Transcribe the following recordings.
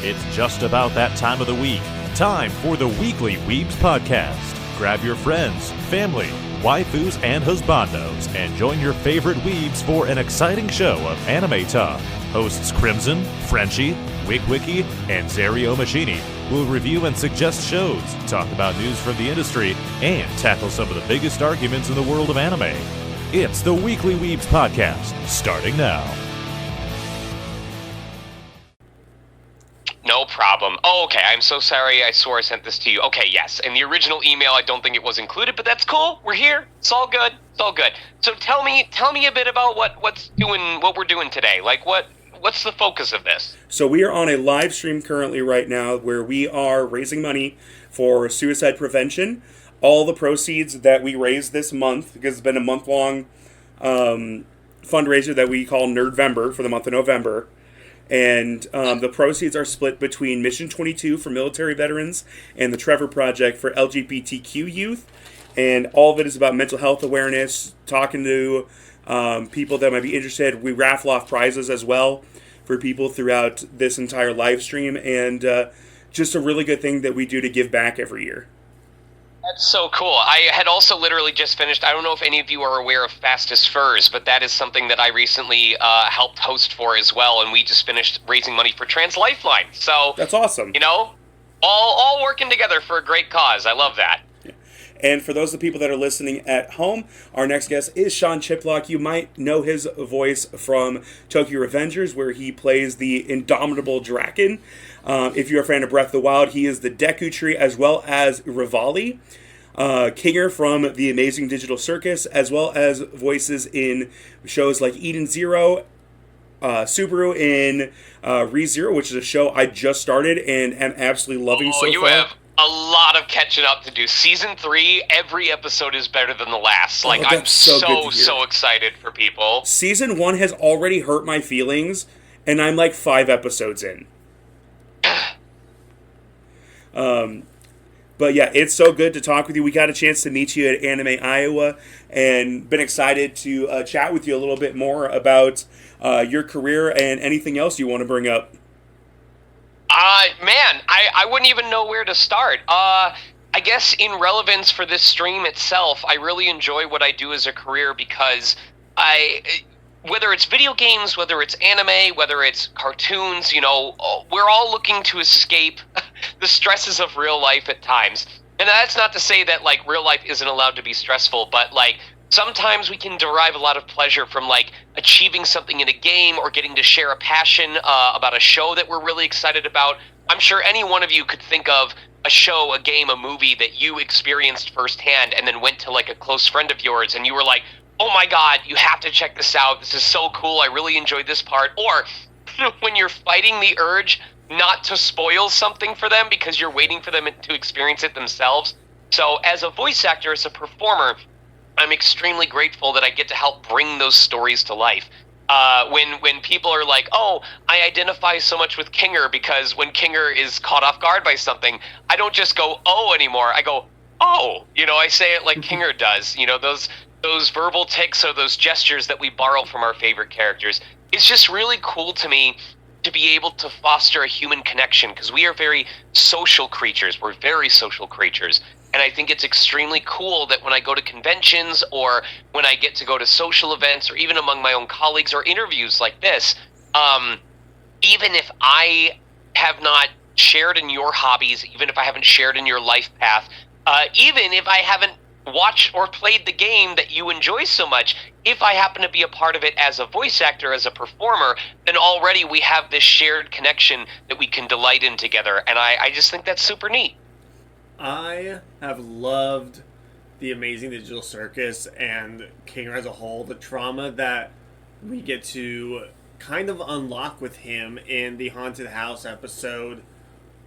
It's just about that time of the week. Time for the Weekly Weebs Podcast. Grab your friends, family, waifus, and husbandos, and join your favorite weebs for an exciting show of anime talk. Hosts Crimson, Frenchie, Wigwiki, and Zario Machini will review and suggest shows, talk about news from the industry, and tackle some of the biggest arguments in the world of anime. It's the Weekly Weebs Podcast, starting now. No problem. Oh, okay. I'm so sorry. I swore I sent this to you. Okay, yes. In the original email, I don't think it was included, but that's cool. We're here. It's all good. It's all good. So tell me a bit about what we're doing today. Like, what's the focus of this? So we are on a live stream currently right now where we are raising money for suicide prevention. All the proceeds that we raised this month, because it's been a month-long fundraiser that we call Nerdvember for the month of November. And the proceeds are split between Mission 22 for military veterans and the Trevor Project for LGBTQ youth. And all of it is about mental health awareness, talking to people that might be interested. We raffle off prizes as well for people throughout this entire live stream. And just a really good thing that we do to give back every year. That's so cool. I had also literally just finished, I don't know if any of you are aware of Fastest Furs, but that is something that I recently helped host for as well, and we just finished raising money for Trans Lifeline. So that's awesome. You know, all working together for a great cause. I love that. Yeah. And for those of the people that are listening at home, our next guest is Sean Chiplock. You might know his voice from Tokyo Revengers, where he plays the indomitable Draken. If you're a fan of Breath of the Wild, he is the Deku Tree, as well as Rivali, Kinger from The Amazing Digital Circus, as well as voices in shows like Eden Zero, Subaru in ReZero, which is a show I just started and am absolutely loving so far. You have a lot of catching up to do. Season 3, every episode is better than the last. Like, I'm so excited for people. Season 1 has already hurt my feelings, and I'm like 5 episodes in. But yeah, it's so good to talk with you. We got a chance to meet you at Anime Iowa and been excited to chat with you a little bit more about your career and anything else you want to bring up. Man, I wouldn't even know where to start. I guess in relevance for this stream itself, I really enjoy what I do as a career because whether it's video games, whether it's anime, whether it's cartoons, you know, we're all looking to escape the stresses of real life at times. And that's not to say that, like, real life isn't allowed to be stressful, but, like, sometimes we can derive a lot of pleasure from, like, achieving something in a game or getting to share a passion about a show that we're really excited about. I'm sure any one of you could think of a show, a game, a movie that you experienced firsthand and then went to, like, a close friend of yours and you were like, oh my god, you have to check this out. This is so cool. I really enjoyed this part. Or when you're fighting the urge not to spoil something for them because you're waiting for them to experience it themselves. So as a voice actor, as a performer, I'm extremely grateful that I get to help bring those stories to life. When people are like, oh, I identify so much with Kinger because when Kinger is caught off guard by something, I don't just go, oh, anymore. I go, oh, you know, I say it like Kinger does. You know, those verbal tics or those gestures that we borrow from our favorite characters. It's just really cool to me to be able to foster a human connection because we are very social creatures. We're very social creatures. And I think it's extremely cool that when I go to conventions or when I get to go to social events or even among my own colleagues or interviews like this, even if I have not shared in your hobbies, even if I haven't shared in your life path, even if I haven't watched or played the game that you enjoy so much, if I happen to be a part of it as a voice actor, as a performer, then already we have this shared connection that we can delight in together, and I just think that's super neat. I have loved The Amazing Digital Circus and Kinger as a whole, the trauma that we get to kind of unlock with him in the Haunted House episode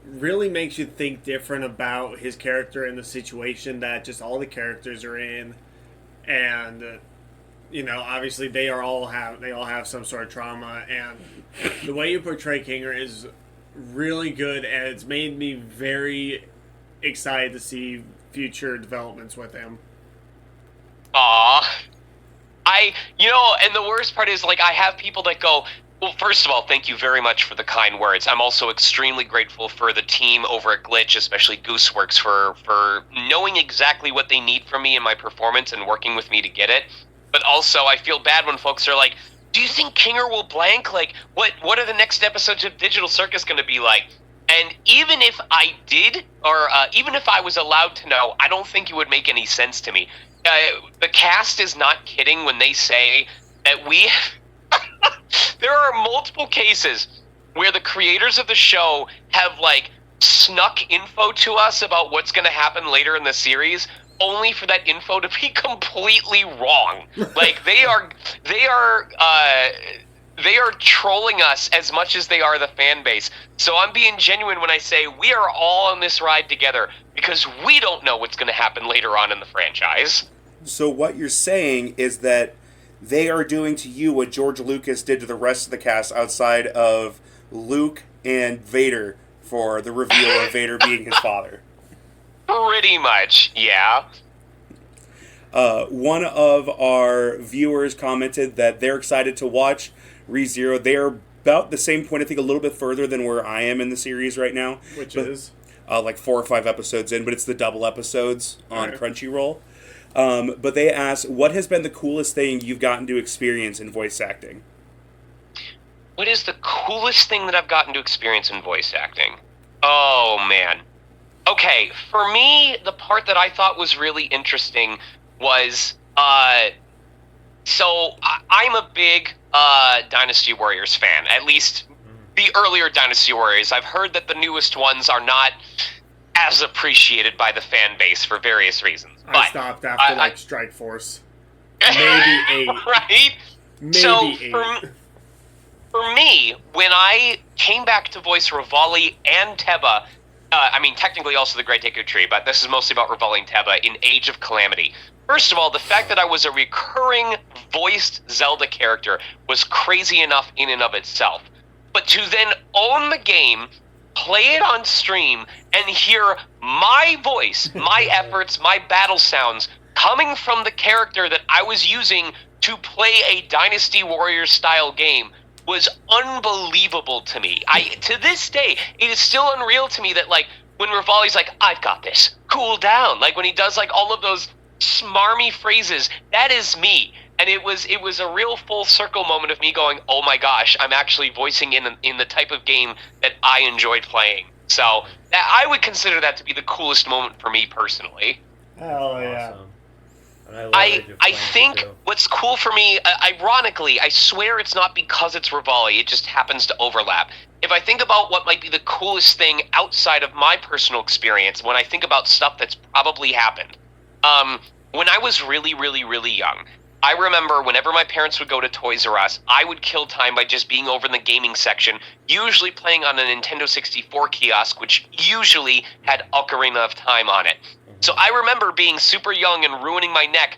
really makes you think different about his character and the situation that just all the characters are in. And you know, obviously they all have some sort of trauma, and the way you portray Kinger is really good, and it's made me very excited to see future developments with him. And the worst part is, like, I have people that go, Well, first of all, thank you very much for the kind words. I'm also extremely grateful for the team over at Glitch, especially Gooseworks, for knowing exactly what they need from me in my performance and working with me to get it. But also, I feel bad when folks are like, do you think Kinger will blank? Like, what are the next episodes of Digital Circus going to be like? And even if I did, or even if I was allowed to know, I don't think it would make any sense to me. The cast is not kidding when they say that we... There are multiple cases where the creators of the show have, like, snuck info to us about what's going to happen later in the series, only for that info to be completely wrong. Like, they are trolling us as much as they are the fan base. So I'm being genuine when I say we are all on this ride together because we don't know what's going to happen later on in the franchise. So what you're saying is that they are doing to you what George Lucas did to the rest of the cast outside of Luke and Vader for the reveal of Vader being his father. Pretty much, yeah. One of our viewers commented that they're excited to watch ReZero. They are about the same point, I think a little bit further than where I am in the series right now. Which is? Like 4 or 5 episodes in, but it's the double episodes on Crunchyroll. But they asked, what has been the coolest thing you've gotten to experience in voice acting? What is the coolest thing that I've gotten to experience in voice acting? Oh, man. Okay, for me, the part that I thought was really interesting was, so I'm a big Dynasty Warriors fan, at least the earlier Dynasty Warriors. I've heard that the newest ones are not as appreciated by the fan base for various reasons. I stopped after, Strike Force. Maybe 8. Right? Maybe so 8. For me, when I came back to voice Rivali and Teba, technically also the Great Deku Tree, but this is mostly about Rivali and Teba in Age of Calamity. First of all, the fact that I was a recurring voiced Zelda character was crazy enough in and of itself. But to then own the game, play it on stream, and hear my voice, my efforts, my battle sounds coming from the character that I was using to play a Dynasty Warriors style game was unbelievable to me. To this day, it is still unreal to me that, like, when Rivali's like, I've got this, cool down, like when he does like all of those smarmy phrases, that is me. And it was a real full circle moment of me going, oh my gosh, I'm actually voicing in the type of game that I enjoyed playing. So I would consider that to be the coolest moment for me personally. Hell yeah. Awesome. I think what's cool for me, ironically, I swear it's not because it's Rivali, it just happens to overlap. If I think about what might be the coolest thing outside of my personal experience, when I think about stuff that's probably happened, when I was really, really, really young, I remember whenever my parents would go to Toys R Us, I would kill time by just being over in the gaming section, usually playing on a Nintendo 64 kiosk, which usually had Ocarina of Time on it. So I remember being super young and ruining my neck,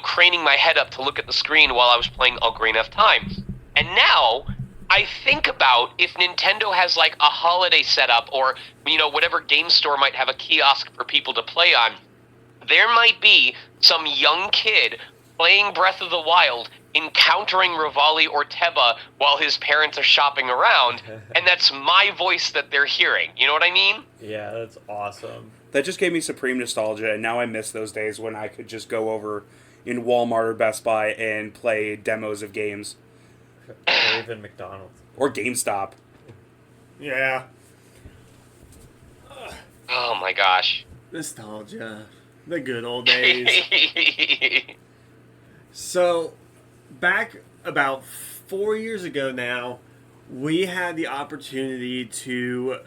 craning my head up to look at the screen while I was playing Ocarina of Time. And now, I think about if Nintendo has like a holiday setup or, whatever game store might have a kiosk for people to play on, there might be some young kid playing Breath of the Wild, encountering Rivali or Teba while his parents are shopping around, and that's my voice that they're hearing. You know what I mean? Yeah, that's awesome. That just gave me supreme nostalgia, and now I miss those days when I could just go over in Walmart or Best Buy and play demos of games. Or even McDonald's. Or GameStop. Yeah. Oh my gosh. Nostalgia. The good old days. So, back about 4 years ago now, we had the opportunity to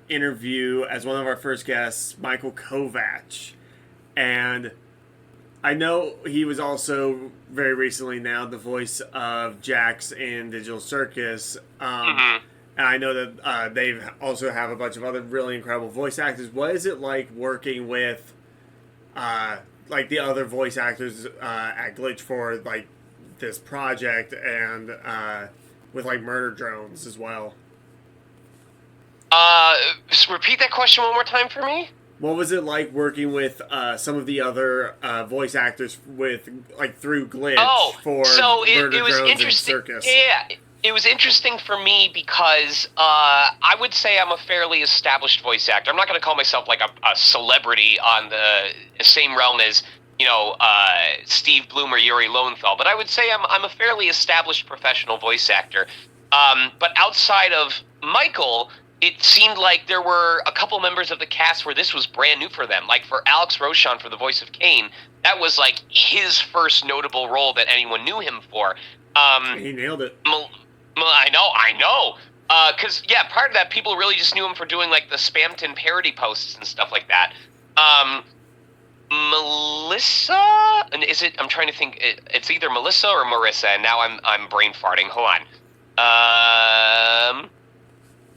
interview, as one of our first guests, Michael Kovac. And I know he was also, very recently now, the voice of Jax in Digital Circus. And I know that they also have a bunch of other really incredible voice actors. What is it like working with the other voice actors at Glitch for this project and with Murder Drones as well? Just repeat that question one more time for me. What was it like working with some of the other voice actors with through Glitch for so Murder it was Drones interesting. and Circus? Yeah, it was interesting for me because I would say I'm a fairly established voice actor. I'm not going to call myself like a celebrity on the same realm as, Steve Bloom or Yuri Lowenthal, but I would say I'm a fairly established professional voice actor. But outside of Michael, it seemed like there were a couple members of the cast where this was brand new for them. Like for Alex Rochon for the voice of Kane, that was like his first notable role that anyone knew him for. He nailed it. I know. Because, part of that, people really just knew him for doing, like, the Spamton parody posts and stuff like that. Melissa? And I'm trying to think, it's either Melissa or Marissa, and now I'm brain farting. Hold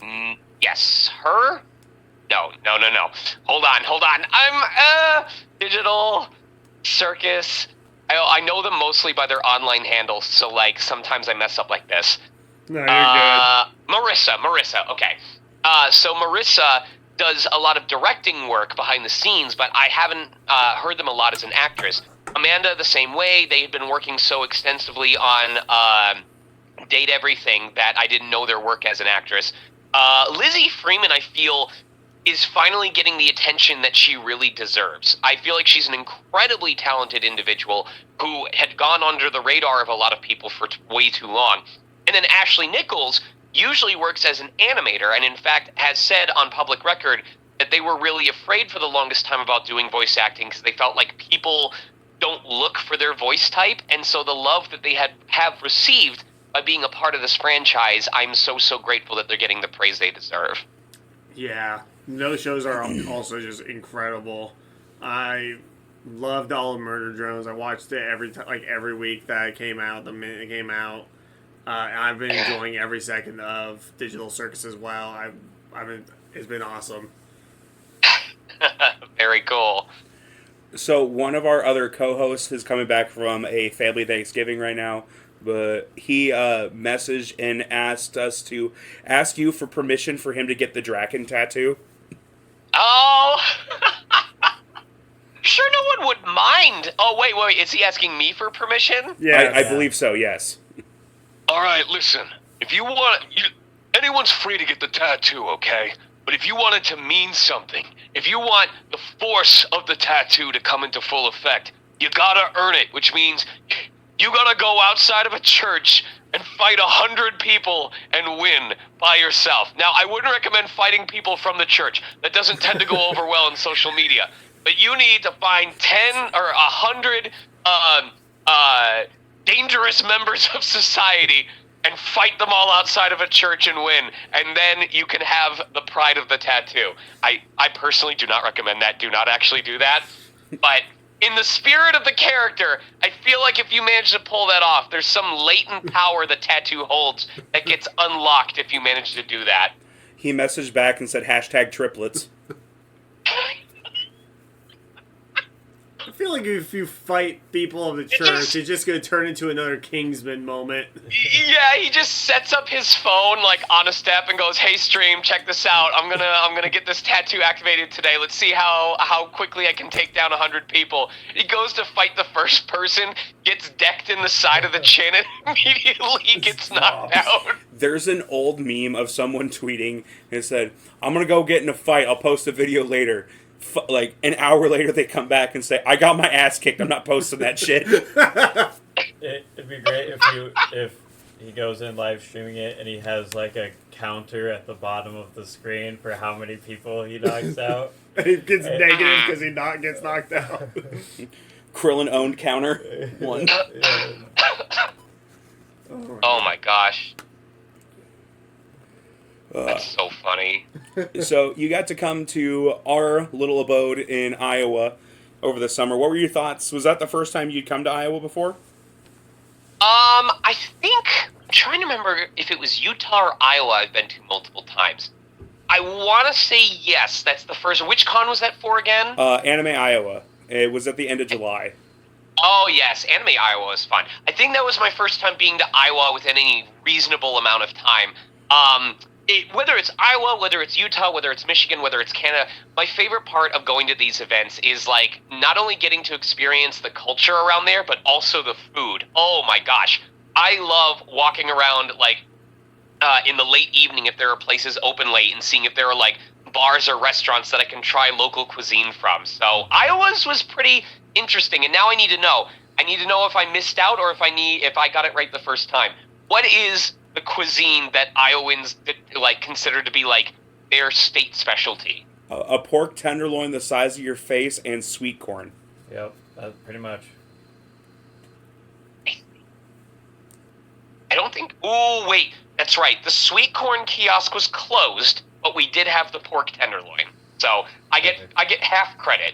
on. Yes, her? No. Hold on. I'm, Digital Circus. I know them mostly by their online handles, so, like, sometimes I mess up like this. No, you're good. Marissa, okay. So Marissa does a lot of directing work behind the scenes, but I haven't heard them a lot as an actress. Amanda, the same way. They had been working so extensively on Date Everything that I didn't know their work as an actress. Lizzie Freeman, I feel, is finally getting the attention that she really deserves. I feel like she's an incredibly talented individual who had gone under the radar of a lot of people for way too long. And then Ashley Nichols usually works as an animator, and in fact has said on public record that they were really afraid for the longest time about doing voice acting because they felt like people don't look for their voice type, and so the love that they have received by being a part of this franchise, I'm so grateful that they're getting the praise they deserve. Yeah, those shows are also just incredible. I loved all of Murder Drones. I watched it every week that it came out, the minute it came out. I've been enjoying every second of Digital Circus as well. It's been awesome. Very cool. So one of our other co-hosts is coming back from a family Thanksgiving right now, but he messaged and asked us to ask you for permission for him to get the Draken tattoo. Oh, sure, no one would mind. Oh, wait, is he asking me for permission? Yeah, I believe so, yes. All right, listen. If you want, anyone's free to get the tattoo, okay? But if you want it to mean something, if you want the force of the tattoo to come into full effect, you gotta earn it, which means you gotta go outside of a church and fight 100 people and win by yourself. Now, I wouldn't recommend fighting people from the church. That doesn't tend to go over well in social media. But you need to find 10 or 100 dangerous members of society and fight them all outside of a church and win, and then you can have the pride of the tattoo. I personally do not recommend that. Do not actually do that. But in the spirit of the character, I feel like if you manage to pull that off, there's some latent power the tattoo holds that gets unlocked if you manage to do that. He messaged back and said #triplets. I feel like if you fight people of the church, it's just going to turn into another Kingsman moment. Yeah, he just sets up his phone like on a step and goes, "Hey stream, check this out. I'm gonna get this tattoo activated today. Let's see how quickly I can take down 100 people." He goes to fight the first person, gets decked in the side of the chin, and immediately gets knocked out. There's an old meme of someone tweeting and said, "I'm gonna go get in a fight. I'll post a video later." Like an hour later, they come back and say, "I got my ass kicked. I'm not posting that shit." It'd be great if he goes in live streaming it and he has like a counter at the bottom of the screen for how many people he knocks out. It gets negative because he gets knocked out. Krillin owned counter 1. Oh my gosh. That's so funny. So you got to come to our little abode in Iowa over the summer. What were your thoughts? Was that the first time you'd come to Iowa before? I think, I'm trying to remember if it was Utah or Iowa I've been to multiple times. I want to say yes, that's the first. Which con was that for again? Anime Iowa. It was at the end of July. Oh yes, Anime Iowa was fun. I think that was my first time being to Iowa within any reasonable amount of time. Whether it's Iowa, whether it's Utah, whether it's Michigan, whether it's Canada, my favorite part of going to these events is like not only getting to experience the culture around there, but also the food. Oh my gosh. I love walking around like in the late evening if there are places open late and seeing if there are like bars or restaurants that I can try local cuisine from. So Iowa's was pretty interesting, and now I need to know. I need to know if I missed out or if I got it right the first time. What is the cuisine that Iowans like consider to be like their state specialty? A pork tenderloin the size of your face and sweet corn. Yep, that's pretty much. I don't think. Oh wait, that's right. The sweet corn kiosk was closed, but we did have the pork tenderloin. So I get half credit.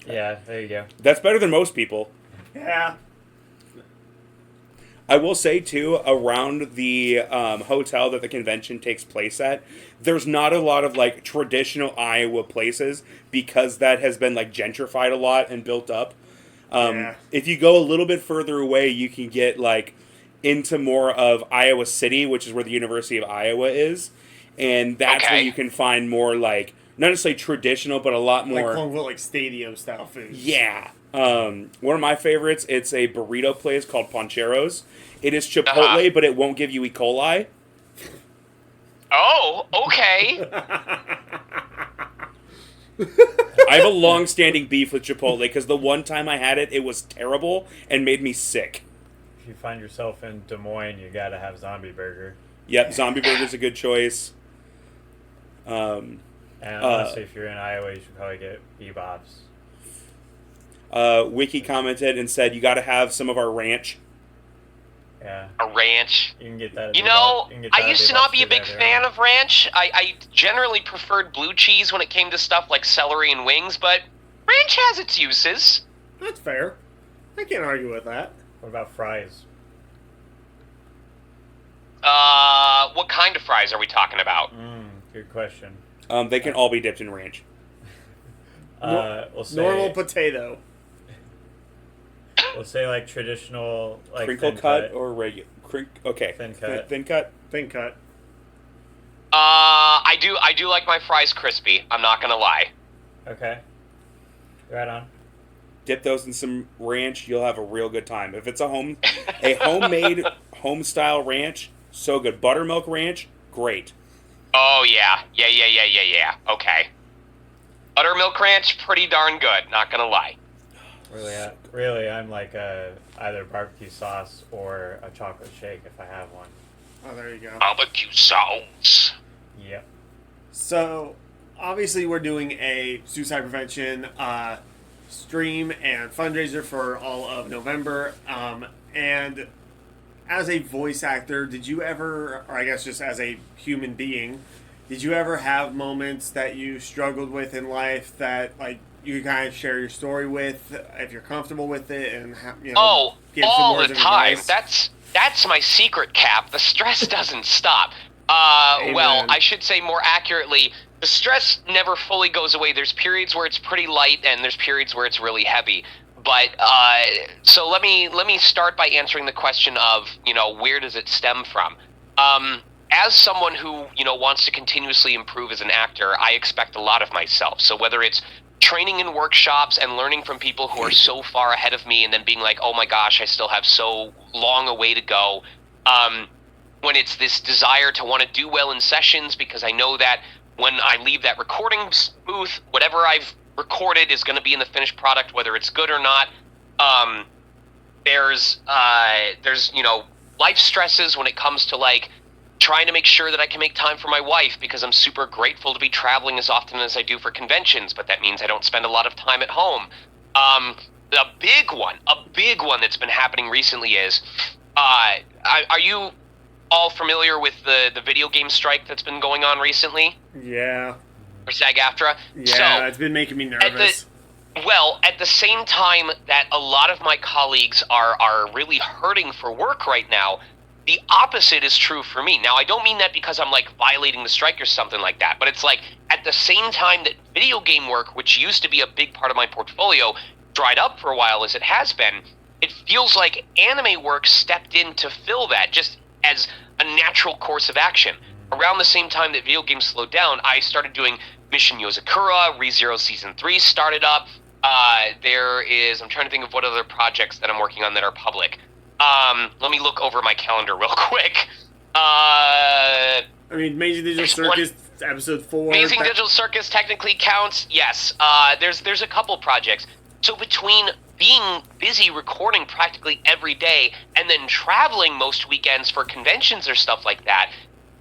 Yeah, there you go. That's better than most people. Yeah. I will say, too, around the hotel that the convention takes place at, there's not a lot of, like, traditional Iowa places because that has been, like, gentrified a lot and built up. If you go a little bit further away, you can get, like, into more of Iowa City, which is where the University of Iowa is. And that's where you can find more, like, not necessarily traditional, but a lot more... Like, quote-unquote, like, stadium-style food. Yeah. One of my favorites, it's a burrito place called Poncheros. It is Chipotle, but it won't give you E. coli. Oh, okay. I have a long-standing beef with Chipotle, because the one time I had it, it was terrible and made me sick. If you find yourself in Des Moines, you gotta have Zombie Burger. Yep, Zombie Burger's a good choice. And honestly, if you're in Iowa, you should probably get Bebop's. Wiki commented and said, you gotta have some of our ranch. Yeah. A ranch. You can get that. You know, I used to not be a big fan of ranch. I generally preferred blue cheese when it came to stuff like celery and wings, but ranch has its uses. That's fair. I can't argue with that. What about fries? What kind of fries are we talking about? Good question. They can all be dipped in ranch. We'll say, normal potato. We'll say like traditional, like crinkle cut or regular. Okay. Thin cut. Thin cut. Thin cut. I do like my fries crispy. I'm not gonna lie. Okay. Right on. Dip those in some ranch. You'll have a real good time. If it's a homemade home style ranch, so good. Buttermilk ranch, great. Oh yeah. Okay. Buttermilk ranch, pretty darn good. Not gonna lie. Really, I'm like either barbecue sauce or a chocolate shake if I have one. Oh, there you go. Barbecue sauce. Yep. So, obviously, we're doing a suicide prevention stream and fundraiser for all of November. And as a voice actor, did you ever, or I guess just as a human being, did you ever have moments that you struggled with in life that, like, you can kind of share your story with, if you're comfortable with it, and give all some words the of time. advice? That's my secret, Cap. The stress doesn't stop. Well, I should say more accurately, the stress never fully goes away. There's periods where it's pretty light, and there's periods where it's really heavy. But so let me start by answering the question of where does it stem from. As someone who wants to continuously improve as an actor, I expect a lot of myself. So whether it's training in workshops and learning from people who are so far ahead of me and then being like, oh my gosh, I still have so long a way to go. When it's this desire to want to do well in sessions because I know that when I leave that recording booth, whatever I've recorded is going to be in the finished product, whether it's good or not. There's life stresses when it comes to like trying to make sure that I can make time for my wife because I'm super grateful to be traveling as often as I do for conventions, but that means I don't spend a lot of time at home. A big one that's been happening recently is, are you all familiar with the video game strike that's been going on recently? Yeah. Or SAG-AFTRA? Yeah, so, it's been making me nervous. At the same time that a lot of my colleagues are really hurting for work right now, the opposite is true for me. Now, I don't mean that because I'm, like, violating the strike or something like that, but it's like, at the same time that video game work, which used to be a big part of my portfolio, dried up for a while as it has been, it feels like anime work stepped in to fill that, just as a natural course of action. Around the same time that video games slowed down, I started doing Mission Yozakura, ReZero Season 3 started up. I'm trying to think of what other projects that I'm working on that are public. Let me look over my calendar real quick. Amazing Digital Circus episode 4. Amazing Digital Circus technically counts. Yes. There's a couple projects. So between being busy recording practically every day and then traveling most weekends for conventions or stuff like that,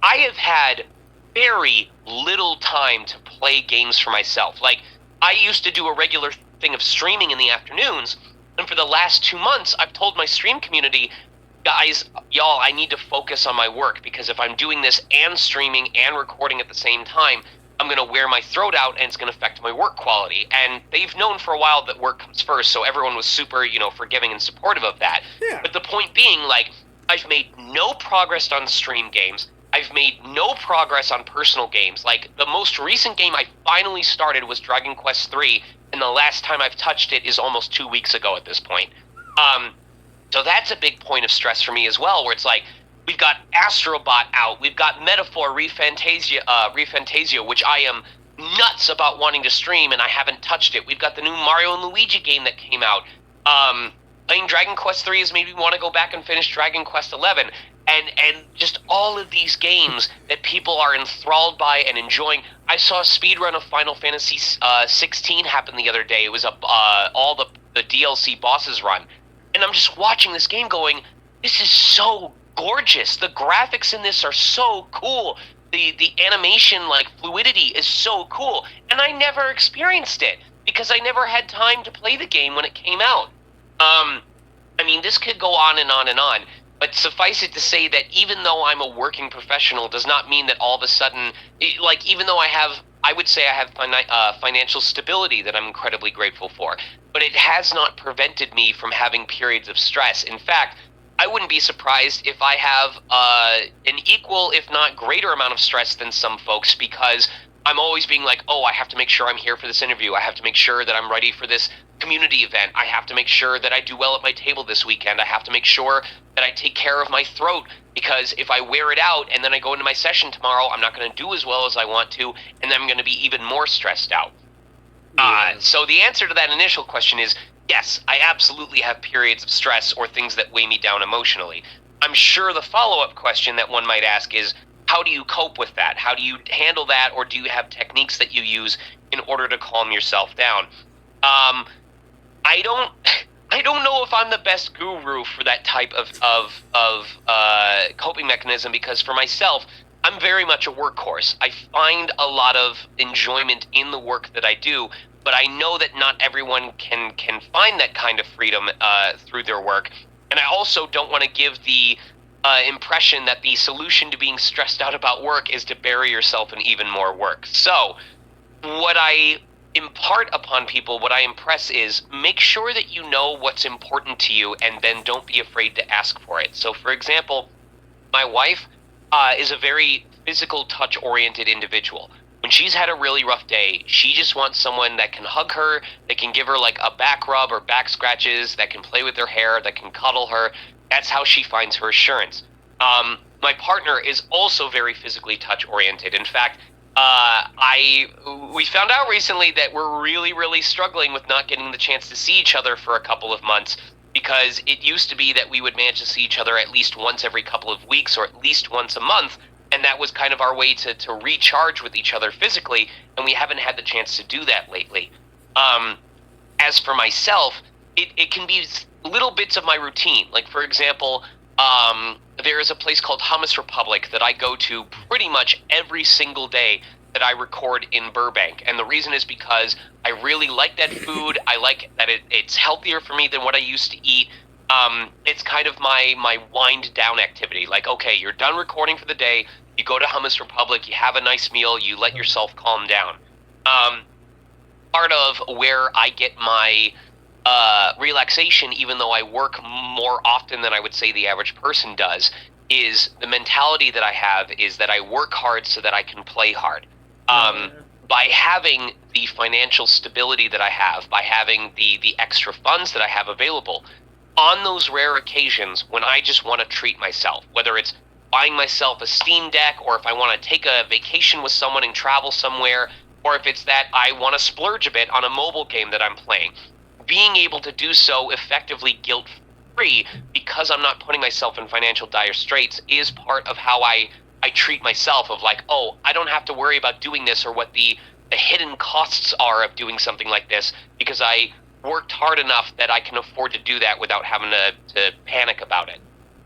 I have had very little time to play games for myself. Like, I used to do a regular thing of streaming in the afternoons, and for the last 2 months, I've told my stream community, guys, y'all, I need to focus on my work, because if I'm doing this and streaming and recording at the same time, I'm going to wear my throat out, and it's going to affect my work quality. And they've known for a while that work comes first, so everyone was super, forgiving and supportive of that. Yeah. But the point being, like, I've made no progress on stream games. I've made no progress on personal games. Like, the most recent game I finally started was Dragon Quest III, and the last time I've touched it is almost 2 weeks ago at this point. So that's a big point of stress for me as well, where it's like, we've got Astrobot out, we've got Metaphor Refantasia, which I am nuts about wanting to stream, and I haven't touched it. We've got the new Mario and Luigi game that came out. Playing Dragon Quest III has made me want to go back and finish Dragon Quest XI. And just all of these games that people are enthralled by and enjoying. I saw a speedrun of Final Fantasy 16 happen the other day. It was all the DLC bosses run. And I'm just watching this game going, this is so gorgeous. The graphics in this are so cool. The animation, like, fluidity is so cool. And I never experienced it because I never had time to play the game when it came out. This could go on and on and on. But suffice it to say that even though I'm a working professional does not mean that all of a sudden, even though I would say I have financial stability that I'm incredibly grateful for, but it has not prevented me from having periods of stress. In fact, I wouldn't be surprised if I have an equal, if not greater amount of stress than some folks, because I'm always being like, oh, I have to make sure I'm here for this interview. I have to make sure that I'm ready for this community event. I have to make sure that I do well at my table this weekend. I have to make sure that I take care of my throat, because if I wear it out and then I go into my session tomorrow, I'm not going to do as well as I want to, and then I'm going to be even more stressed out. So the answer to that initial question is, yes, I absolutely have periods of stress or things that weigh me down emotionally. I'm sure the follow-up question that one might ask is, how do you cope with that? How do you handle that, or do you have techniques that you use in order to calm yourself down? I don't know if I'm the best guru for that type of coping mechanism, because for myself, I'm very much a workhorse. I find a lot of enjoyment in the work that I do, but I know that not everyone can find that kind of freedom through their work. And I also don't want to give the impression that the solution to being stressed out about work is to bury yourself in even more work. So what I impart upon people, what I impress is, make sure that you know what's important to you, and then don't be afraid to ask for it. So for example, my wife is a very physical touch-oriented individual. When she's had a really rough day, she just wants someone that can hug her, that can give her like a back rub or back scratches, that can play with her hair, that can cuddle her. That's how she finds her assurance. My partner is also very physically touch-oriented. In fact, we found out recently that we're really, really struggling with not getting the chance to see each other for a couple of months, because it used to be that we would manage to see each other at least once every couple of weeks or at least once a month, and that was kind of our way to recharge with each other physically, and we haven't had the chance to do that lately. As for myself, it can be little bits of my routine. Like, for example, there is a place called Hummus Republic that I go to pretty much every single day that I record in Burbank. And the reason is because I really like that food. I like that it's healthier for me than what I used to eat. It's kind of my wind down activity. Like, okay, you're done recording for the day. You go to Hummus Republic, you have a nice meal, you let yourself calm down. Part of where I get my relaxation, even though I work more often than I would say the average person does, is the mentality that I have is that I work hard so that I can play hard. By having the financial stability that I have, by having the extra funds that I have available, on those rare occasions when I just want to treat myself, whether it's buying myself a Steam Deck, or if I want to take a vacation with someone and travel somewhere, or if it's that I want to splurge a bit on a mobile game that I'm playing, being able to do so effectively free because I'm not putting myself in financial dire straits is part of how I treat myself, of like, oh, I don't have to worry about doing this or what the hidden costs are of doing something like this, because I worked hard enough that I can afford to do that without having to panic about it.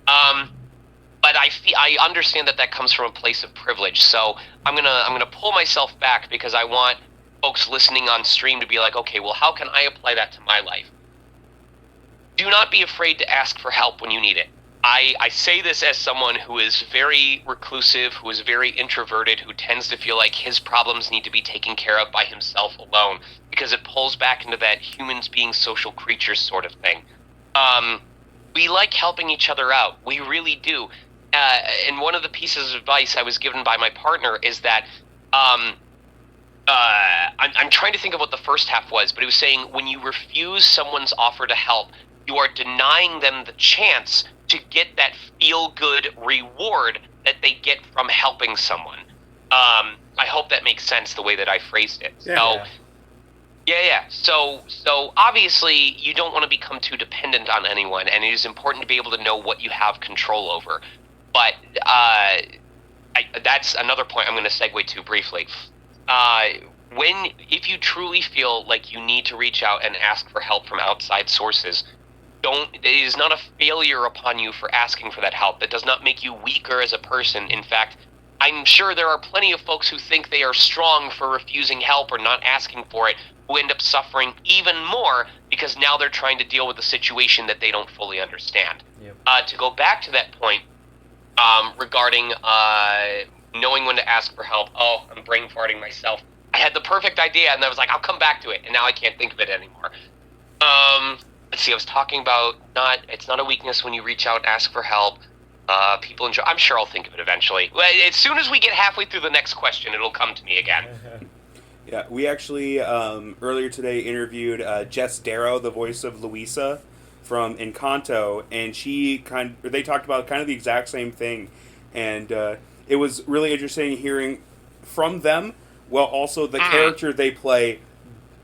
But I understand that comes from a place of privilege, so I'm gonna pull myself back, because I want folks listening on stream to be like, okay, well, how can I apply that to my life? Do not be afraid to ask for help when you need it. I say this as someone who is very reclusive, who is very introverted, who tends to feel like his problems need to be taken care of by himself alone, because it pulls back into that humans being social creatures sort of thing. We like helping each other out. We really do. And one of the pieces of advice I was given by my partner is that I'm trying to think of what the first half was, but it was saying when you refuse someone's offer to help, you are denying them the chance to get that feel-good reward that they get from helping someone. I hope that makes sense the way that I phrased it. So obviously you don't want to become too dependent on anyone, and it is important to be able to know what you have control over. But that's another point I'm going to segue to briefly. If you truly feel like you need to reach out and ask for help from outside sources, it is not a failure upon you for asking for that help. That does not make you weaker as a person. In fact, I'm sure there are plenty of folks who think they are strong for refusing help or not asking for it, who end up suffering even more because now they're trying to deal with a situation that they don't fully understand. Yep. To go back to that point, regarding knowing when to ask for help. Oh, I'm brain farting myself. I had the perfect idea, and I was like, I'll come back to it, and now I can't think of it anymore. Let's see, I was talking about it's not a weakness when you reach out and ask for help. People enjoy. I'm sure I'll think of it eventually. As soon as we get halfway through the next question, it'll come to me again. Yeah, we actually earlier today interviewed Jess Darrow, the voice of Luisa from Encanto, and they talked about kind of the exact same thing, and it was really interesting hearing from them, while also the character they play,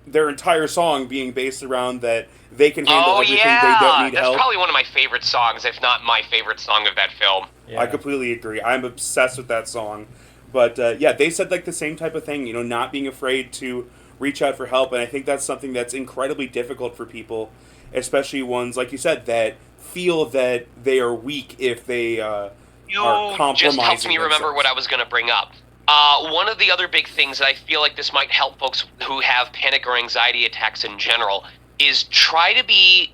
their entire song being based around that they can handle everything, they don't need help. That's probably one of my favorite songs, if not my favorite song of that film. Yeah. I completely agree. I'm obsessed with that song. But they said like the same type of thing, not being afraid to reach out for help, and I think that's something that's incredibly difficult for people, especially ones, like you said, that feel that they are weak if they are compromising. Just helped me remember what I was going to bring up. One of the other big things that I feel like this might help folks who have panic or anxiety attacks in general is try to be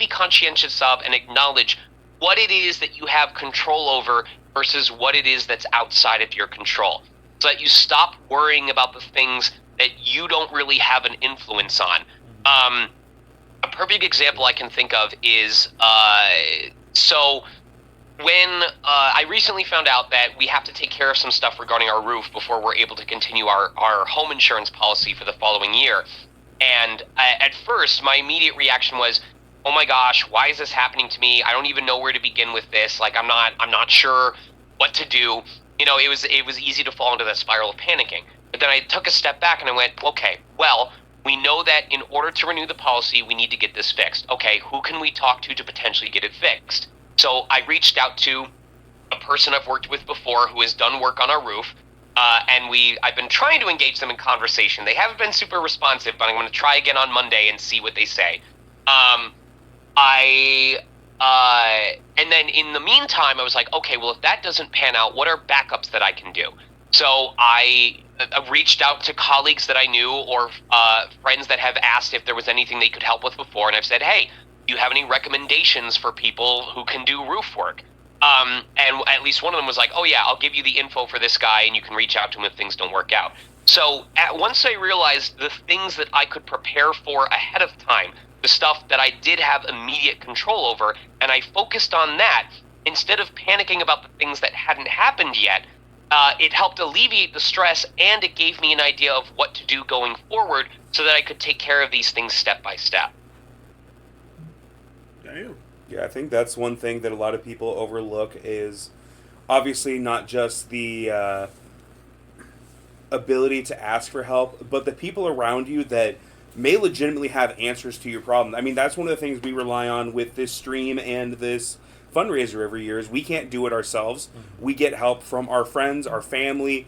conscientious of and acknowledge what it is that you have control over versus what it is that's outside of your control, so that you stop worrying about the things that you don't really have an influence on. A perfect example I can think of is when I recently found out that we have to take care of some stuff regarding our roof before we're able to continue our home insurance policy for the following year. And at first, my immediate reaction was, oh my gosh, why is this happening to me? I don't even know where to begin with this. Like, I'm not sure what to do. It was easy to fall into that spiral of panicking. But then I took a step back and I went, okay, well, we know that in order to renew the policy, we need to get this fixed. Okay, who can we talk to potentially get it fixed? So I reached out to a person I've worked with before who has done work on our roof, and I've been trying to engage them in conversation. They haven't been super responsive, but I'm going to try again on Monday and see what they say. And then in the meantime, I was like, okay, well, if that doesn't pan out, what are backups that I can do? So I reached out to colleagues that I knew or friends that have asked if there was anything they could help with before, and I've said, hey, do you have any recommendations for people who can do roof work? And at least one of them was like, oh yeah, I'll give you the info for this guy and you can reach out to him if things don't work out. So once I realized the things that I could prepare for ahead of time, the stuff that I did have immediate control over, and I focused on that, instead of panicking about the things that hadn't happened yet, it helped alleviate the stress, and it gave me an idea of what to do going forward so that I could take care of these things step by step. Damn. Yeah, I think that's one thing that a lot of people overlook is obviously not just the ability to ask for help, but the people around you that may legitimately have answers to your problem. I mean, that's one of the things we rely on with this stream and this fundraiser every year is we can't do it ourselves. We get help from our friends, our family.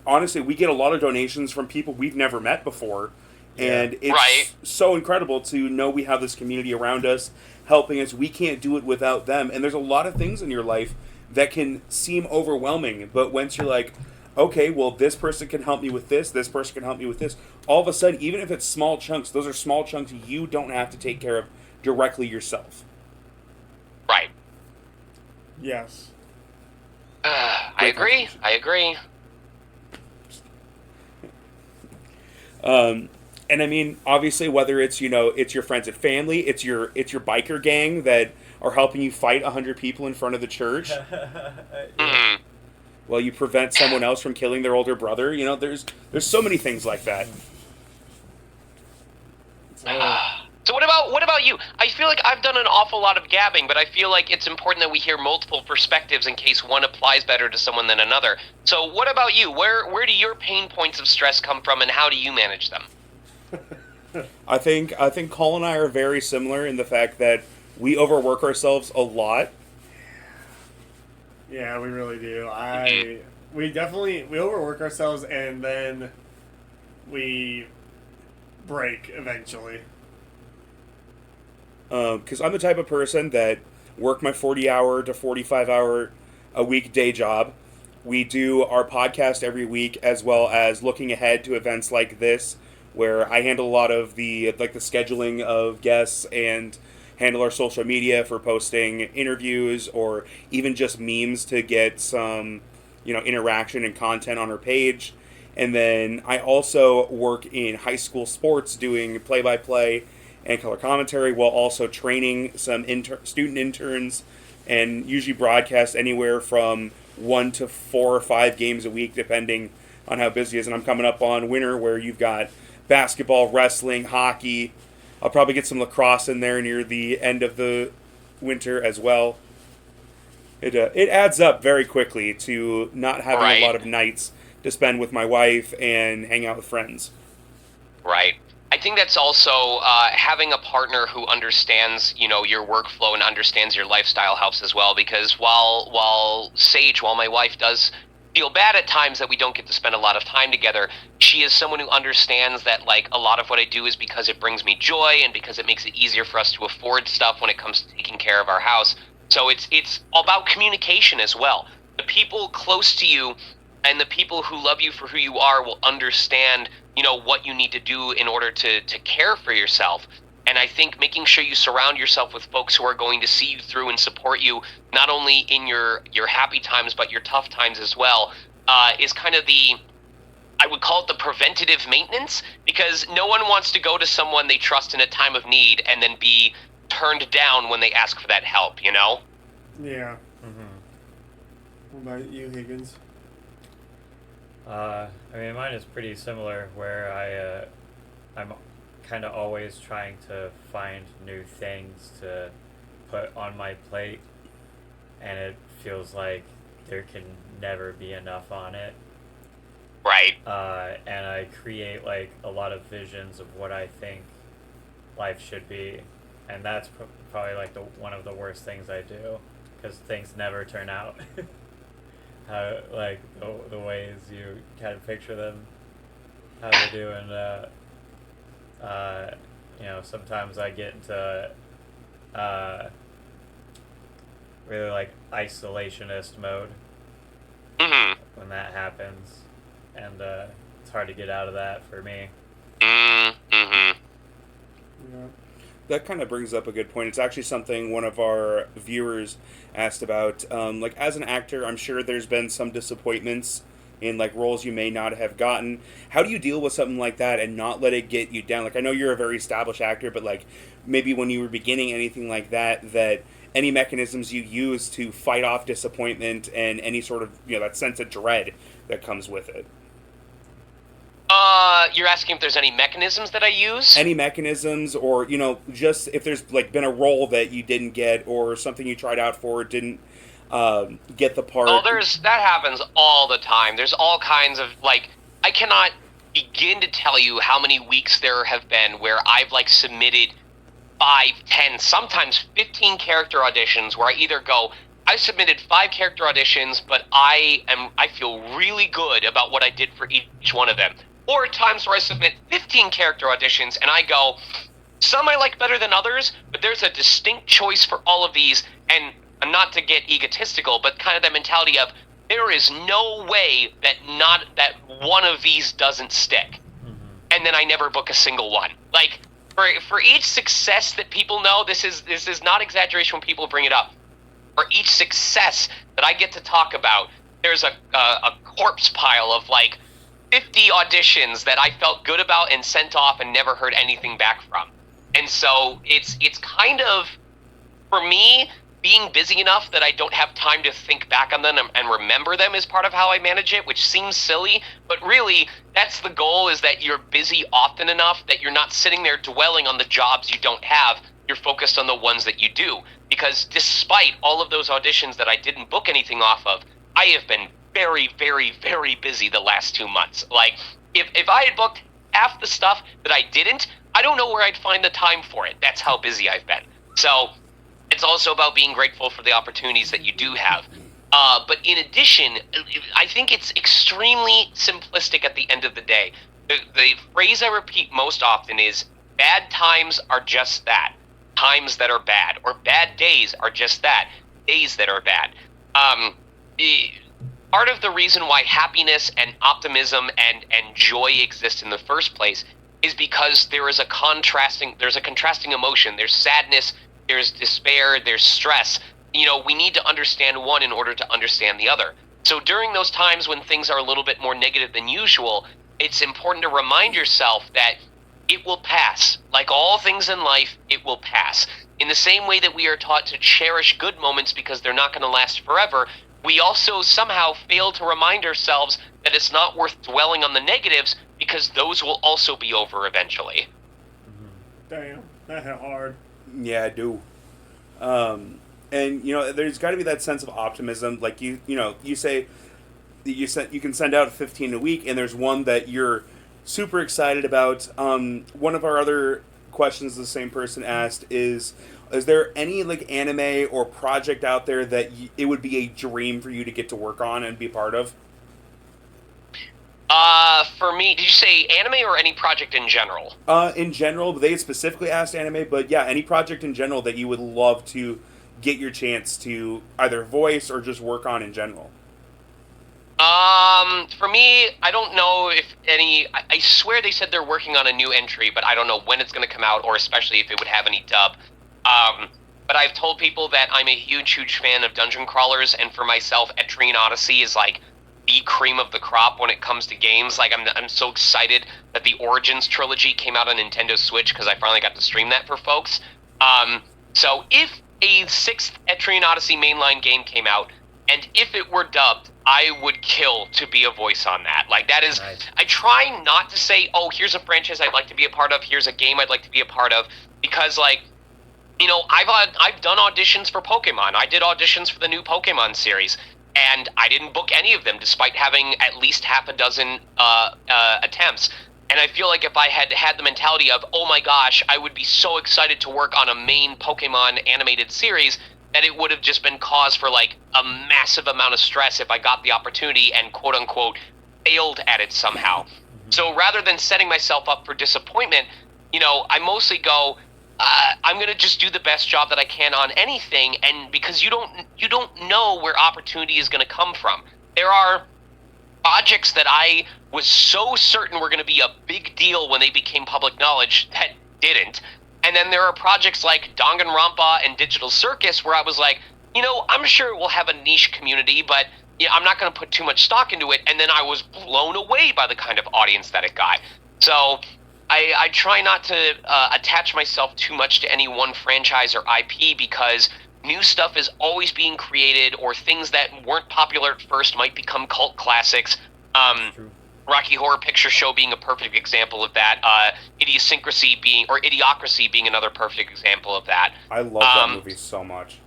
Honestly, we get a lot of donations from people we've never met before. And it's so incredible to know we have this community around us helping us. We can't do it without them. And there's a lot of things in your life that can seem overwhelming. But once you're like, okay, well, this person can help me with this person can help me with this. All of a sudden, even if it's small chunks, those are small chunks you don't have to take care of directly yourself. Right. Yes. I agree. And I mean, obviously, whether it's, it's your friends and family, it's your biker gang that are helping you fight 100 people in front of the church. Well, you prevent someone else from killing their older brother. There's so many things like that. So what about you? I feel like I've done an awful lot of gabbing, but I feel like it's important that we hear multiple perspectives in case one applies better to someone than another. So what about you? Where do your pain points of stress come from, and how do you manage them? I think Cole and I are very similar in the fact that we overwork ourselves a lot. Yeah, we really do. We overwork ourselves and then we break eventually. Because I'm the type of person that work my 40-hour to 45-hour a week day job. We do our podcast every week, as well as looking ahead to events like this, where I handle a lot of the scheduling of guests and handle our social media for posting interviews or even just memes to get some, interaction and content on our page. And then I also work in high school sports doing play-by-play and color commentary while also training some student interns and usually broadcast anywhere from 1 to 4 or 5 games a week depending on how busy it is. And I'm coming up on winter where you've got basketball, wrestling, hockey. I'll probably get some lacrosse in there near the end of the winter as well. It adds up very quickly to not having a lot of nights to spend with my wife and hang out with friends. Right. I think that's also having a partner who understands, your workflow and understands your lifestyle helps as well. Because while my wife does feel bad at times that we don't get to spend a lot of time together, she is someone who understands that a lot of what I do is because it brings me joy and because it makes it easier for us to afford stuff when it comes to taking care of our house. So it's all about communication as well. The people close to you and the people who love you for who you are will understand, what you need to do in order to care for yourself. And I think making sure you surround yourself with folks who are going to see you through and support you, not only in your happy times, but your tough times as well, is kind of I would call it the preventative maintenance, because no one wants to go to someone they trust in a time of need and then be turned down when they ask for that help, Yeah. Mm-hmm. What about you, Higgins? Mine is pretty similar, where I'm kind of always trying to find new things to put on my plate, and it feels like there can never be enough on it. Right. And I create a lot of visions of what I think life should be, and that's probably one of the worst things I do, because things never turn out how the ways you kind of picture them how they do. And sometimes I get into really isolationist mode when that happens, and it's hard to get out of that for me. Yeah. That kind of brings up a good point. It's actually something one of our viewers asked about. As an actor, I'm sure there's been some disappointments in roles you may not have gotten. How do you deal with something like that and not let it get you down? I know you're a very established actor, but maybe when you were beginning anything like that, that any mechanisms you use to fight off disappointment and any sort of, that sense of dread that comes with it. You're asking if there's any mechanisms that I use? Any mechanisms, or, just if there's, been a role that you didn't get, or something you tried out for, didn't get the part. Oh, that happens all the time. There's all kinds of, I cannot begin to tell you how many weeks there have been where I've like submitted 5, 10, sometimes 15 character auditions where I either go, I submitted 5 character auditions, but I feel really good about what I did for each one of them. Or times where I submit 15 character auditions and I go, some I like better than others, but there's a distinct choice for all of these, and not to get egotistical, but kind of that mentality of there is no way that one of these doesn't stick. And then I never book a single one. Like, for each success that people know, this is not exaggeration when people bring it up. For each success that I get to talk about, there's a corpse pile of like 50 auditions that I felt good about and sent off and never heard anything back from. And so it's kind of, for me, being busy enough that I don't have time to think back on them and remember them is part of how I manage it, which seems silly, but really that's the goal, is that you're busy often enough that you're not sitting there dwelling on the jobs you don't have. You're focused on the ones that you do. Because despite all of those auditions that I didn't book anything off of, I have been very, very, very busy the last 2 months. Like, if I had booked half the stuff that I didn't, I don't know where I'd find the time for it. That's how busy I've been. So it's also about being grateful for the opportunities that you do have. But in addition, I think it's extremely simplistic at the end of the day. The phrase I repeat most often is, bad times are just that. Times that are bad. Or bad days are just that. Days that are bad. Part of the reason why happiness and optimism and joy exist in the first place is because there's a contrasting emotion. There's sadness, there's despair, there's stress. You know, we need to understand one in order to understand the other. So during those times when things are a little bit more negative than usual, it's important to remind yourself that it will pass. Like all things in life, it will pass. In the same way that we are taught to cherish good moments because they're not going to last forever, we also somehow fail to remind ourselves that it's not worth dwelling on the negatives because those will also be over eventually. Damn, that hit hard. Yeah, I do. And you know, there's got to be that sense of optimism. Like you say that you can send out 15 a week, and there's one that you're super excited about. One of our other questions the same person asked is there any like anime or project out there that it would be a dream for you to get to work on and be part of? For me, did you say anime or any project in general? In general, they specifically asked anime, but yeah, any project in general that you would love to get your chance to either voice or just work on in general. For me, I don't know if any, I swear they said they're working on a new entry, but I don't know when it's going to come out or especially if it would have any dub. But I've told people that I'm a huge, huge fan of dungeon crawlers, and for myself, Etrian Odyssey is like the cream of the crop when it comes to games. Like I'm so excited that the Origins trilogy came out on Nintendo Switch because I finally got to stream that for folks. So if a 6th Etrian Odyssey mainline game came out, and if it were dubbed, I would kill to be a voice on that. Like that is, nice. I try not to say, oh, here's a franchise I'd like to be a part of, here's a game I'd like to be a part of, because like, you know, I've done auditions for Pokemon. I did auditions for the new Pokemon series, and I didn't book any of them despite having at least half a dozen attempts. And I feel like if I had had the mentality of, oh my gosh, I would be so excited to work on a main Pokemon animated series, that it would have just been cause for like a massive amount of stress if I got the opportunity and quote unquote failed at it somehow. So rather than setting myself up for disappointment, you know, I mostly go, I'm gonna just do the best job that I can on anything, and because you don't know where opportunity is gonna come from. There are projects that I was so certain were gonna be a big deal when they became public knowledge that didn't. And then there are projects like Danganronpa and Digital Circus where I was like, you know, I'm sure we'll have a niche community, but yeah, I'm not going to put too much stock into it. And then I was blown away by the kind of audience that it got. So I try not to attach myself too much to any one franchise or IP because new stuff is always being created, or things that weren't popular at first might become cult classics. Rocky Horror Picture Show being a perfect example of that. Idiocracy being another perfect example of that. I love that movie so much.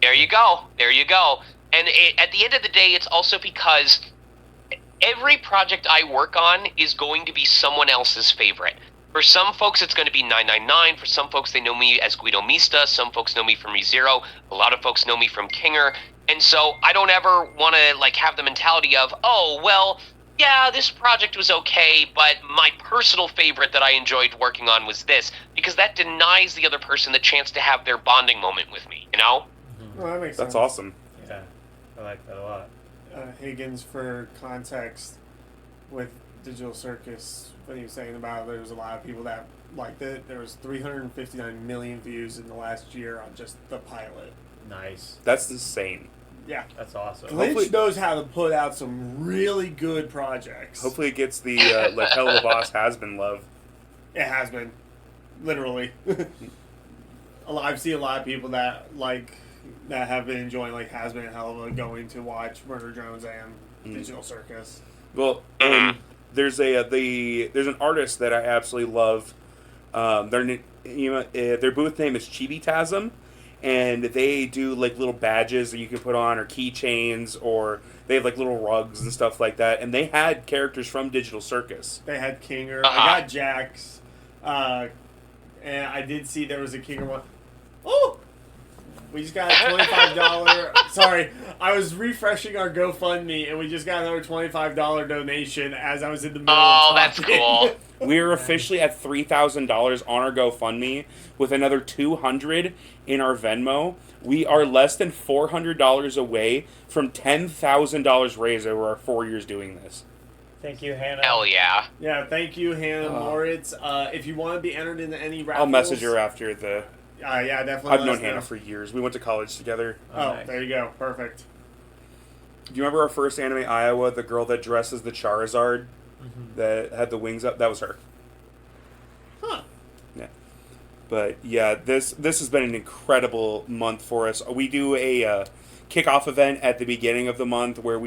There you go. And at the end of the day, it's also because every project I work on is going to be someone else's favorite. For some folks, it's going to be 999. For some folks, they know me as Guido Mista. Some folks know me from ReZero. A lot of folks know me from Kinger. And so I don't ever want to like have the mentality of, oh, well, yeah, this project was okay, but my personal favorite that I enjoyed working on was this, because that denies the other person the chance to have their bonding moment with me, you know? Well, that makes sense. That's awesome. Yeah, I like that a lot. Higgins, for context, with Digital Circus, what he was saying about there was a lot of people that liked it. There was 359 million views in the last year on just the pilot. Nice. That's insane. Yeah. That's awesome. Glitch knows how to put out some really good projects. Hopefully it gets the like Hell of a Boss has been love. It has been. Literally. I've seen a lot of people that have been enjoying like Has Been Hell of a going to watch Murder Drones and Digital Circus. Well, there's an artist that I absolutely love. Their booth name is Chibitasm, and they do like little badges that you can put on, or keychains, or they have like little rugs and stuff like that. And they had characters from Digital Circus. They had Kinger. I got Jax, and I did see there was a Kinger one. Oh. We just got a $25. Sorry, I was refreshing our GoFundMe, and we just got another $25 donation as I was in the middle. Oh, of that's cool. We are officially at $3,000 on our GoFundMe, with another $200 in our Venmo. We are less than $400 away from $10,000 raised over our 4 years doing this. Thank you, Hannah. Hell yeah. Yeah, thank you, Hannah Moritz. If you want to be entered into any raffles, I'll message her after the. Yeah, definitely. I've known Hannah for years. We went to college together. Oh, nice. there you go. Perfect. Do you remember our first anime Iowa? The girl that dressed as the Charizard, that had the wings up. That was her. Huh. Yeah. But yeah, this has been an incredible month for us. We do a kickoff event at the beginning of the month where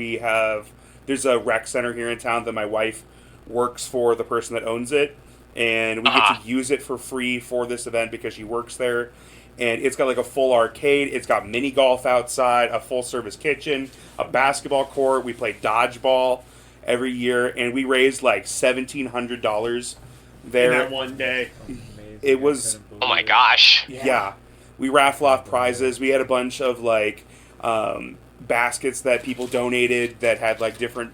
there's a rec center here in town that my wife works for the person that owns it. And we get to use it for free for this event because she works there. And it's got like a full arcade. It's got mini golf outside, a full service kitchen, a basketball court. We play dodgeball every year. And we raised like $1,700 there. In that one day. Amazing. It was. Oh my gosh. Yeah. We raffle off prizes. We had a bunch of like baskets that people donated that had like different,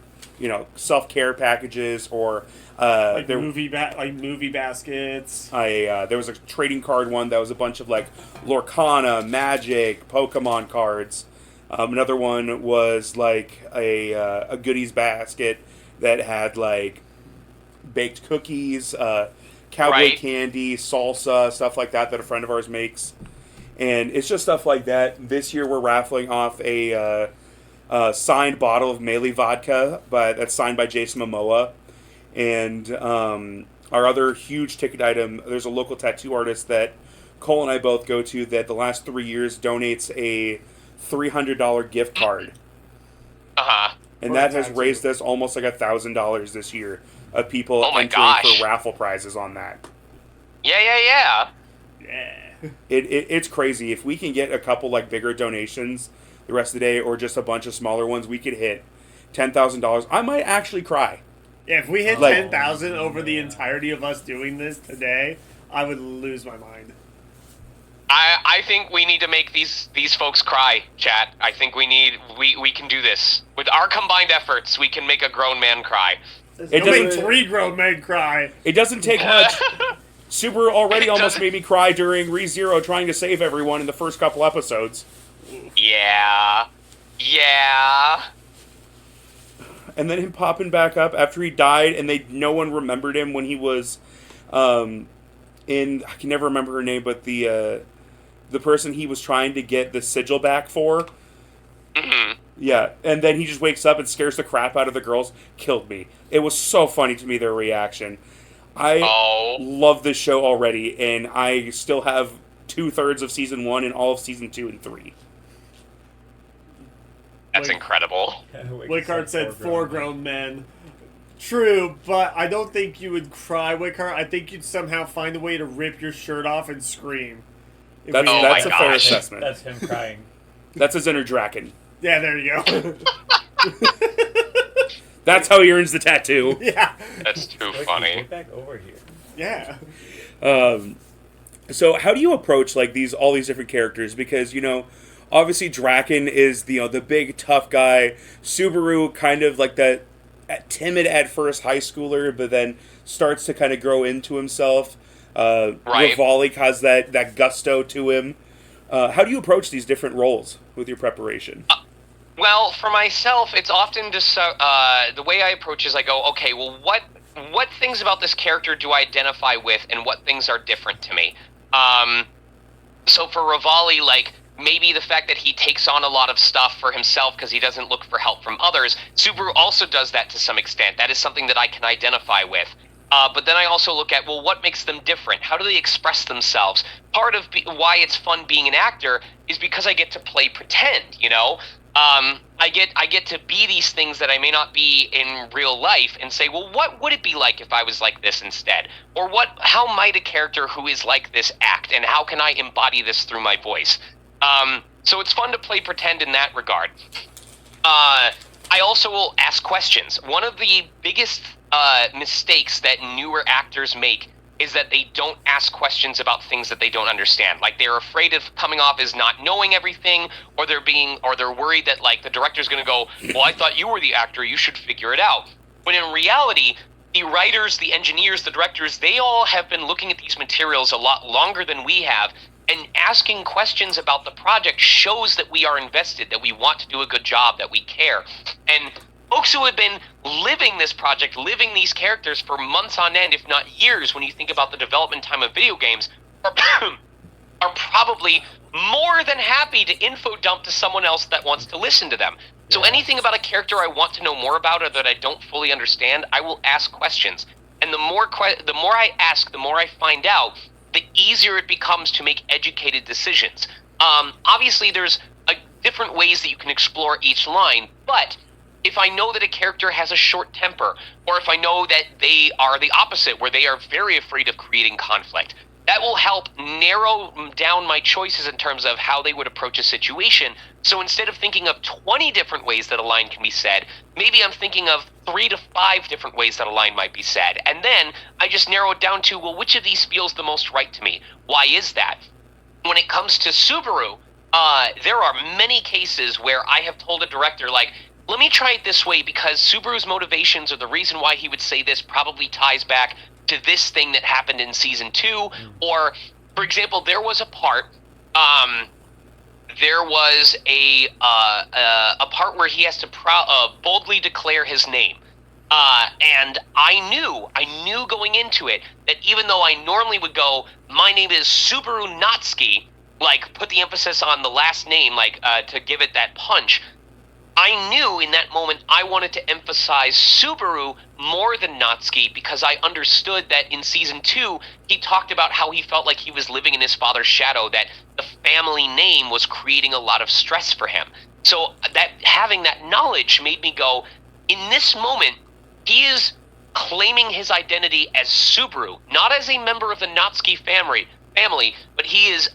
self-care packages or movie baskets. There was a trading card one that was a bunch of like Lorcana, Magic, Pokemon cards. Another one was like a goodies basket that had like baked cookies, cowboy candy, salsa, stuff like that a friend of ours makes. And it's just stuff like that. This year we're raffling off a signed bottle of Melee vodka that's signed by Jason Momoa. And our other huge ticket item, there's a local tattoo artist that Cole and I both go to that the last 3 years donates a $300 gift card. And that has raised us almost like $1,000 this year of people entering for raffle prizes on that. Yeah. It's crazy. If we can get a couple like bigger donations the rest of the day or just a bunch of smaller ones, we could hit $10,000. I might actually cry. Yeah, if we hit 10,000 over the entirety of us doing this today, I would lose my mind. I think we need to make these folks cry, chat. I think we can do this. With our combined efforts, we can make a grown man cry. It doesn't make 3 grown men cry. It doesn't take much. Super already almost made me cry during ReZero trying to save everyone in the first couple episodes. Yeah. And then him popping back up after he died, and no one remembered him when he was I can never remember her name, but the person he was trying to get the sigil back for. Yeah, and then he just wakes up and scares the crap out of the girls. Killed me. It was so funny to me, their reaction. I love this show already, and I still have 2/3 of season 1 and all of season 2 and 3. That's incredible. Wickard said 4 grown men. True, but I don't think you would cry, Wickard. I think you'd somehow find a way to rip your shirt off and scream. That's a fair assessment. That's him crying. That's his inner Draken. Yeah, there you go. That's how he earns the tattoo. Yeah. That's too Loki, funny. get back over here. Yeah. So how do you approach like all these different characters? Because obviously Draken is the big tough guy. Subaru kind of like that timid at first high schooler, but then starts to kind of grow into himself. Right. Rivali has that gusto to him. How do you approach these different roles with your preparation? Well, for myself, it's often just the way I approach is I go, okay, well, what things about this character do I identify with, and what things are different to me? So for Rivali, like, maybe the fact that he takes on a lot of stuff for himself because he doesn't look for help from others. Subaru also does that to some extent. That is something that I can identify with. But then I also look at, well, what makes them different? How do they express themselves? Part of why it's fun being an actor is because I get to play pretend, I get to be these things that I may not be in real life and say, well, what would it be like if I was like this instead? Or how might a character who is like this act, and how can I embody this through my voice? So it's fun to play pretend in that regard. I also will ask questions. One of the biggest mistakes that newer actors make is that they don't ask questions about things that they don't understand. Like, they're afraid of coming off as not knowing everything, or they're worried that, like, the director's gonna go, well, I thought you were the actor, you should figure it out. When in reality, the writers, the engineers, the directors, they all have been looking at these materials a lot longer than we have, and asking questions about the project shows that we are invested, that we want to do a good job, that we care. And folks who have been living this project, living these characters for months on end, if not years, when you think about the development time of video games, are probably more than happy to info dump to someone else that wants to listen to them. So anything about a character I want to know more about or that I don't fully understand, I will ask questions. And the more I ask, the more I find out, the easier it becomes to make educated decisions. Obviously, there's different ways that you can explore each line, but if I know that a character has a short temper, or if I know that they are the opposite, where they are very afraid of creating conflict, that will help narrow down my choices in terms of how they would approach a situation. So instead of thinking of 20 different ways that a line can be said, maybe I'm thinking of 3 to 5 different ways that a line might be said. And then I just narrow it down to, well, which of these feels the most right to me? Why is that? When it comes to Subaru, there are many cases where I have told a director, like, let me try it this way because Subaru's motivations or the reason why he would say this probably ties back to this thing that happened in season 2. Or, for example, there was a part, there was a part where he has to boldly declare his name. And I knew going into it that even though I normally would go, my name is Subaru Natsuki, like put the emphasis on the last name, like to give it that punch, I knew in that moment I wanted to emphasize Subaru more than Natsuki because I understood that in season 2 he talked about how he felt like he was living in his father's shadow, that the family name was creating a lot of stress for him. So that having that knowledge made me go, in this moment he is claiming his identity as Subaru, not as a member of the Natsuki family, but he is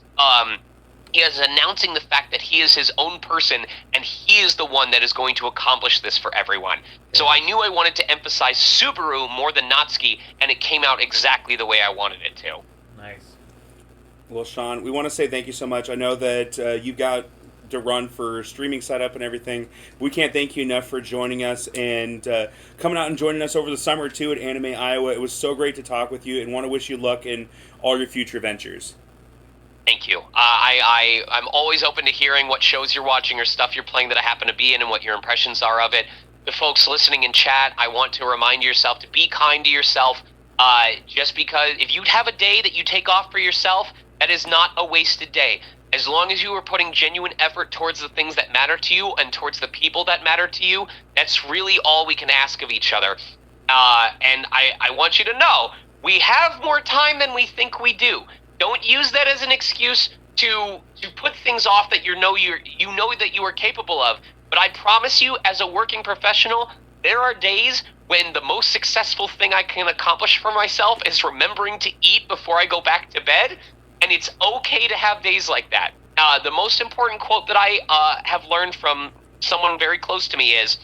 announcing the fact that he is his own person and he is the one that is going to accomplish this for everyone. So I knew I wanted to emphasize Subaru more than Natsuki, and it came out exactly the way I wanted it to. Nice. Well, Sean, we want to say thank you so much. I know that you've got to run for streaming setup and everything. We can't thank you enough for joining us and coming out and joining us over the summer, too, at Anime Iowa. It was so great to talk with you and want to wish you luck in all your future ventures. Thank you. I'm always open to hearing what shows you're watching or stuff you're playing that I happen to be in and what your impressions are of it. The folks listening in chat, I want to remind yourself to be kind to yourself. Just because if you have a day that you take off for yourself, that is not a wasted day. As long as you are putting genuine effort towards the things that matter to you and towards the people that matter to you, that's really all we can ask of each other. And I want you to know, we have more time than we think we do. Don't use that as an excuse to put things off that you know that you are capable of. But I promise you, as a working professional, there are days when the most successful thing I can accomplish for myself is remembering to eat before I go back to bed. And it's okay to have days like that. The most important quote that I have learned from someone very close to me is,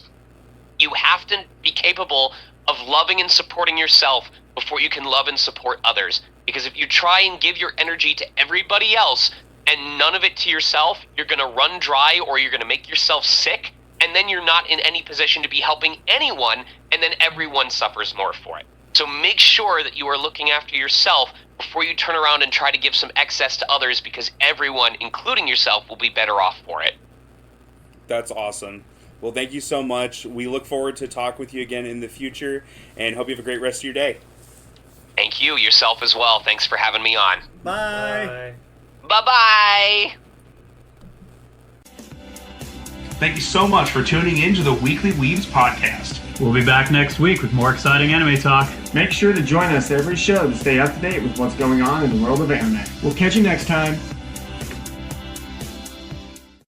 You have to be capable of loving and supporting yourself before you can love and support others. Because if you try and give your energy to everybody else and none of it to yourself, you're going to run dry or you're going to make yourself sick, and then you're not in any position to be helping anyone, and then everyone suffers more for it. So make sure that you are looking after yourself before you turn around and try to give some excess to others, because everyone, including yourself, will be better off for it. That's awesome. Well, thank you so much. We look forward to talk with you again in the future, and hope you have a great rest of your day. Thank you, yourself as well. Thanks for having me on. Bye. Bye-bye. Thank you so much for tuning in to the Weekly Weebs podcast. We'll be back next week with more exciting anime talk. Make sure to join us every show to stay up to date with what's going on in the world of anime. We'll catch you next time.